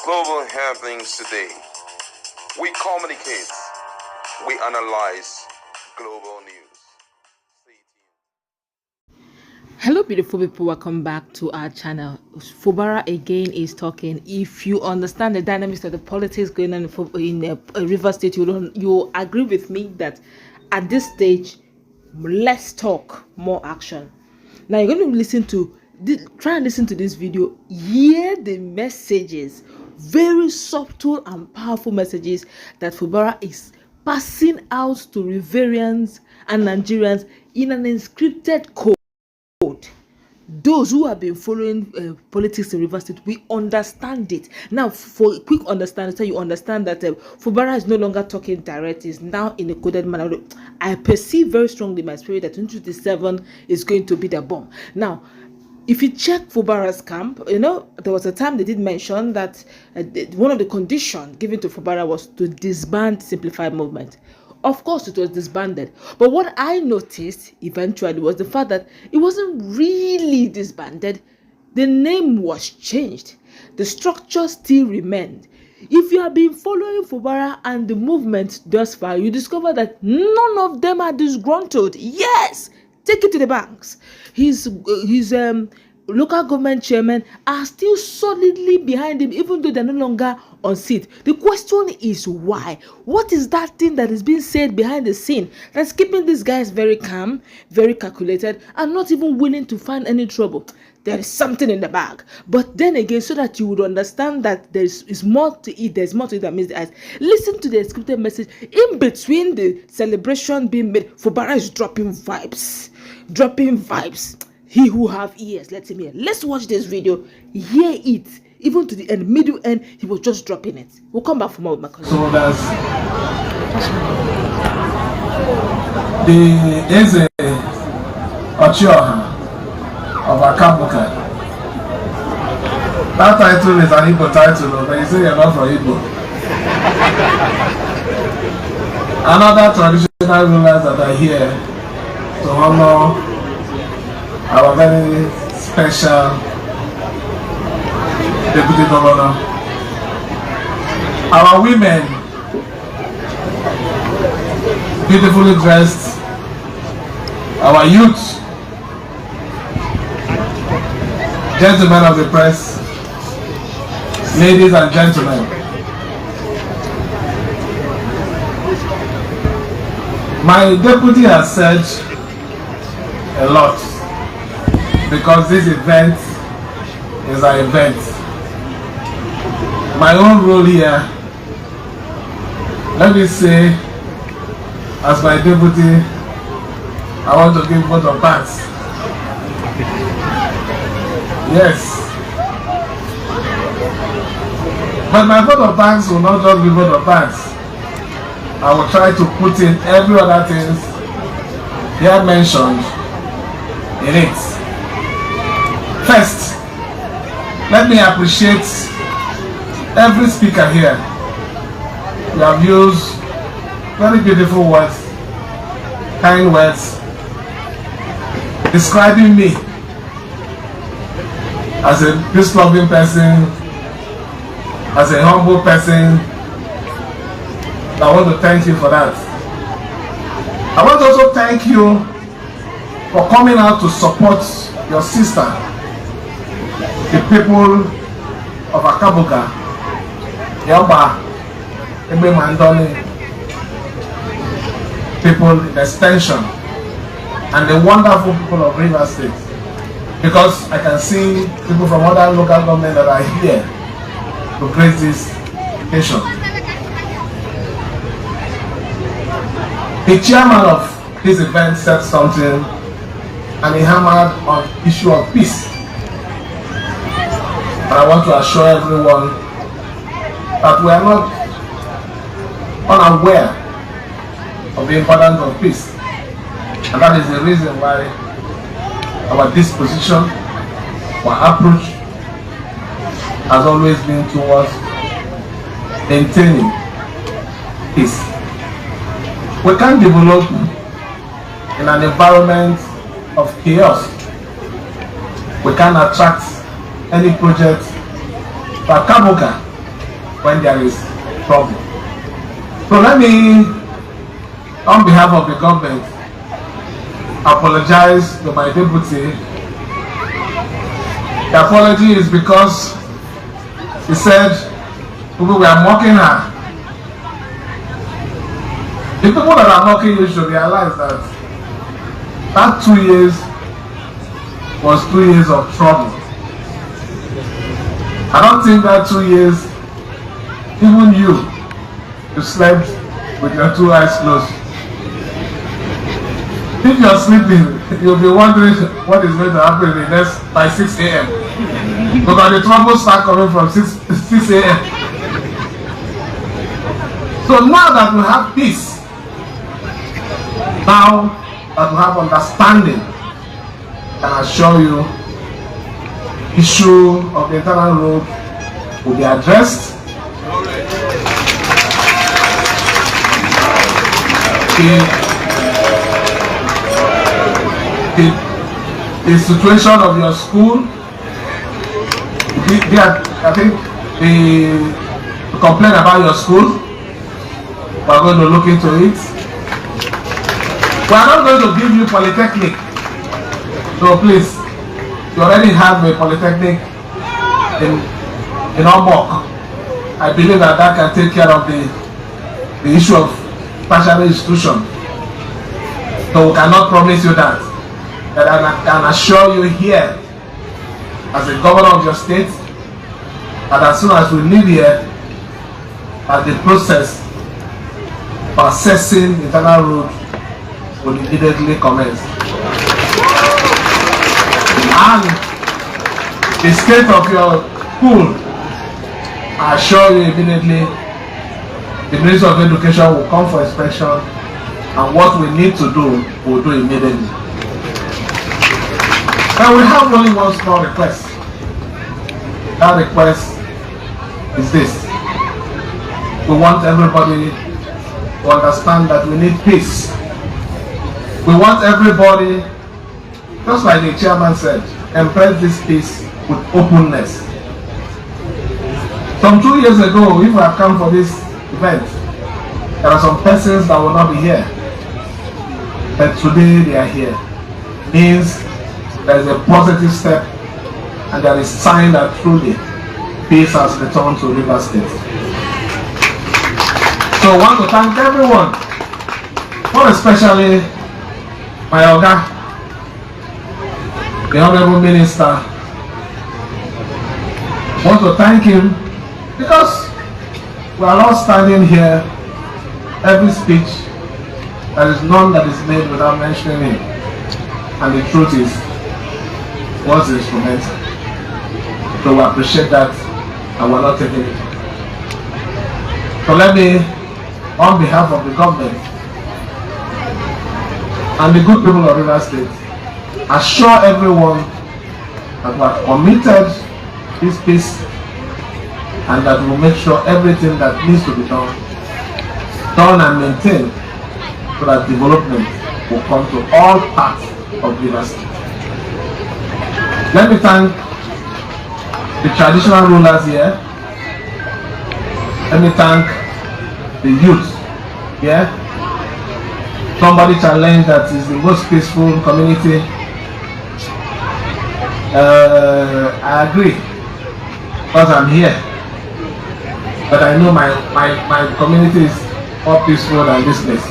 global happenings today. We communicate, we analyze global news. Stay tuned. Hello beautiful people, welcome back to our channel. Fubara again is talking. If you understand the dynamics of the politics going on in River State, you agree with me that at this stage, less talk, more action. Now you're going to try and listen to this video, hear the messages, very subtle and powerful messages that Fubara is passing out to Riverians and Nigerians in an encrypted code. Those who have been following politics in River State, we understand it. Now, for a quick understanding, so you understand that Fubara is no longer talking direct, is now in a coded manner. I perceive very strongly in my spirit that 2027 is going to be the bomb. Now, if you check Fubara's camp, there was a time they did mention that one of the conditions given to Fubara was to disband Simplified Movement. Of course, it was disbanded. But what I noticed eventually was the fact that it wasn't really disbanded. The name was changed. The structure still remained. If you have been following Fubara and the movement thus far, you discover that none of them are disgruntled. Yes! Take it to the banks. His local government chairmen are still solidly behind him, even though they're no longer on seat. The question is why? What is that thing that is being said behind the scene that's keeping these guys very calm, very calculated, and not even willing to find any trouble? There is something in the bag. But then again, so that you would understand that there's more to it, there's more to it that meets the eyes. Listen to the encrypted message in between the celebration being made. Fubara is dropping vibes. He who have ears, let him hear. Let's watch this video, hear it, even to the end, middle end. He was just dropping it. We'll come back for more with my colleague. So there's the Eze Ochioha of Akabuka. That title is an Igbo title, but you say you're not from Igbo. Another traditional rulers that are here to honor our very special Deputy Governor. Our women, beautifully dressed, our youth, gentlemen of the press, ladies and gentlemen. My deputy has said a lot, because this event is an event. My own role here, let me say, as my deputy, I want to give vote of thanks. Yes. But my vote of thanks will not just be vote of thanks. I will try to put in every other things here mentioned in it. First, let me appreciate every speaker here. You have used very beautiful words, kind words, describing me as a peace-loving person, as a humble person. I want to thank you for that. I want to also thank you for coming out to support your sister, the people of Akabuka, Yamba, Ebe Mandoni, people in extension, and the wonderful people of River State. Because I can see people from other local government that are here to grace this occasion. The chairman of this event said something, and he hammered on the issue of peace. And I want to assure everyone that we are not unaware of the importance of peace. And that is the reason why our disposition, our approach has always been towards maintaining peace. We can't develop in an environment of chaos. We can't attract any project to Akabuka when there is trouble. So let me, on behalf of the government, apologize to my deputy. The apology is because he said people were mocking her. The people that are mocking you should realize that that 2 years was 2 years of trouble. I don't think that 2 years, even you slept with your 2 eyes closed. If you're sleeping, you'll be wondering what is going to happen in the next by 6 a.m. Because the trouble start coming from 6 a.m. So now that we have peace, now that we have understanding, I can assure you, issue of the internal road will be addressed. The situation of your school, I think the complaint about your school, we are going to look into it. We are not going to give you polytechnic, so please, you already have a polytechnic in Ombok. I believe that can take care of the issue of tertiary institution. So we cannot promise you that. But I can assure you here, as the governor of your state, that as soon as we leave here, that the process for assessing internal road will immediately commence. And the state of your school, I assure you immediately, the Ministry of Education will come for inspection, and what we need to do, we'll do immediately. Now we have only one small request. That request is this. We want everybody to understand that we need peace. We want everybody, just like the chairman said, embrace this peace with openness. Some 2 years ago, if we have come for this event, there are some persons that will not be here. But today they are here. Means there is a positive step, and there is sign that truly peace has returned to Rivers State. So I want to thank everyone, more especially my Oga, the Honorable Minister. I want to thank him because we are all standing here, every speech, there is none that is made without mentioning him. And the truth is, was instrumental. So we appreciate that, and we're not taking it. So let me, on behalf of the government and the good people of Rivers State, assure everyone that we are committed to this peace, and that we will make sure everything that needs to be done and maintained, so that development will come to all parts of Rivers State. Let me thank the traditional rulers here. Let me thank the youth here. Somebody challenged that is the most peaceful community. I agree, because I'm here. But I know my community is more peaceful than this place.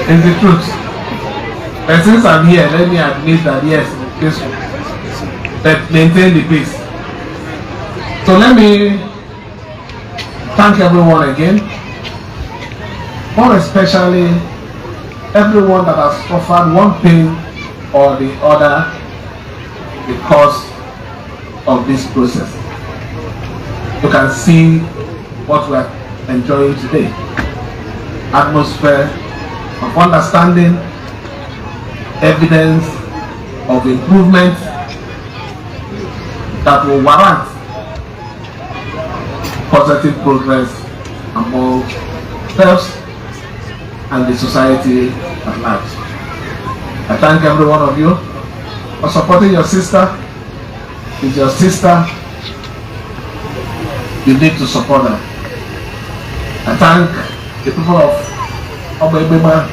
It's the truth. But since I'm here, let me admit that yes, it's peaceful. But maintain the peace. So let me thank everyone again. More especially everyone that has suffered one pain or the other because of this process. You can see what we are enjoying today. Atmosphere of understanding, evidence of improvement that will warrant positive progress among ourselves and the society at large. I thank every one of you for supporting your sister. It's your sister. you need to support them. I thank the people of Obaibema,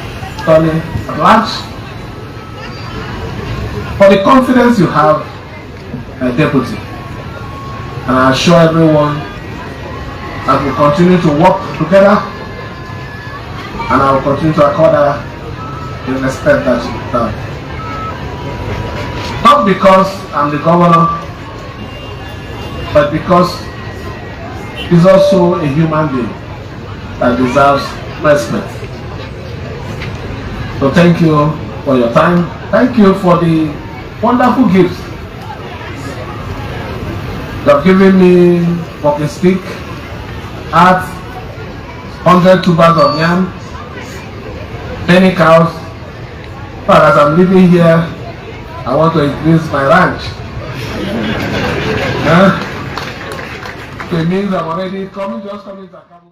Tony, at large for the confidence you have as deputy. And I assure everyone that we continue to work together, and I will continue to accord her the respect that she deserves. Not because I'm the governor, but because he's also a human being that deserves respect. So thank you for your time. Thank you for the wonderful gifts you have given me: walking stick, hats, 100 tubers of yam, many cows. But as I'm living here, I want to increase my ranch. So it means I'm already coming, just coming to account.